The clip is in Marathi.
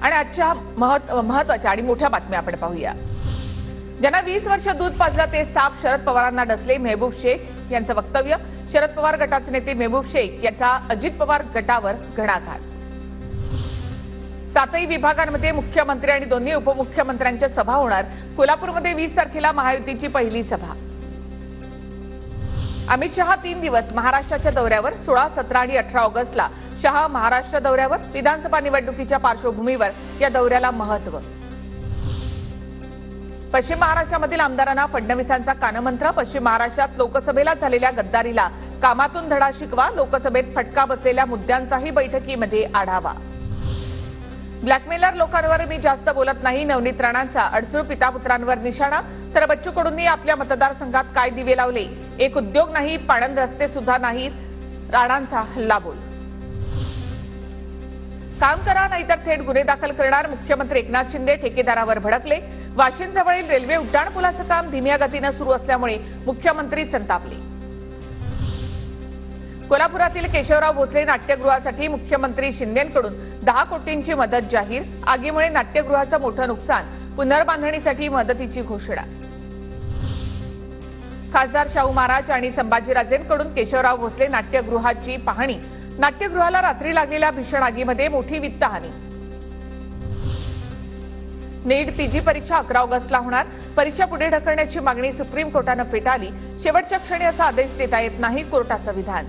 आणि आजच्या महत्त्वाच्या आणि मोठ्या बातम्या आपण पाहूया। ज्यांना 20 वर्ष दूध पाजलं ते साप शरद पवारांना डसले, मेहबूब शेख यांचं वक्तव्य। शरद पवार गटाचे नेते मेहबूब शेख यांचा अजित पवार गटावर घणाघात। 7ही विभागांमध्ये मुख्यमंत्री आणि दोन्ही उपमुख्यमंत्र्यांच्या सभा होणार। कोल्हापूरमध्ये 20 तारखेला महायुतीची पहिली सभा। अमित शहा 3 दिवस महाराष्ट्राच्या दौऱ्यावर। 16, 17 आणि 18 ऑगस्टला शहा महाराष्ट्र दौऱ्यावर। विधानसभा निवडणुकीच्या पार्श्वभूमीवर या दौऱ्याला महत्त्व। पश्चिम महाराष्ट्रामधील आमदारांना फडणवीसांचा कानमंत्र। पश्चिम महाराष्ट्रात लोकसभेला झालेल्या गद्दारीला कामातून धडा शिकवा। लोकसभेत फटका बसलेल्या मुद्द्यांचाही बैठकीमध्ये आढावा। ब्लॅकमेलर लोकांवर मी जास्त बोलत नाही, नवनीत राणांचा अडसूळ पितापुत्रांवर निशाणा। तर बच्चू कडूंनी आपल्या मतदारसंघात काय दिवे लावले, एक उद्योग नाही, पाणंद रस्ते सुद्धा नाहीत, राणांचा हल्लाबोल। काम करा नाहीतर थेट गुन्हे दाखल करणार, मुख्यमंत्री एकनाथ शिंदे ठेकेदारावर भडकले। वाशिमजवळील रेल्वे उड्डाणपुलाचं काम धीम्या गतीनं सुरू असल्यामुळे मुख्यमंत्री संतापले। कोल्हापुरातील केशवराव भोसले नाट्यगृहासाठी मुख्यमंत्री शिंदेंकडून 10 कोटींची मदत जाहीर। आगीमुळे नाट्यगृहाचं मोठं नुकसान, पुनर्बांधणीसाठी मदतीची घोषणा। खासदार शाहू महाराज आणि संभाजीराजेंकडून केशवराव भोसले नाट्यगृहाची पाहणी। नाट्यगृहाला रात्री लागलेल्या भीषण आगीमध्ये मोठी वित्तहानी। नीट पीजी परीक्षा 11 ऑगस्टला होणार। परीक्षा पुढे ढकलण्याची मागणी सुप्रीम कोर्टानं फेटाळली। शेवटच्या क्षणी असा आदेश देता येत नाही, कोर्टाचं विधान।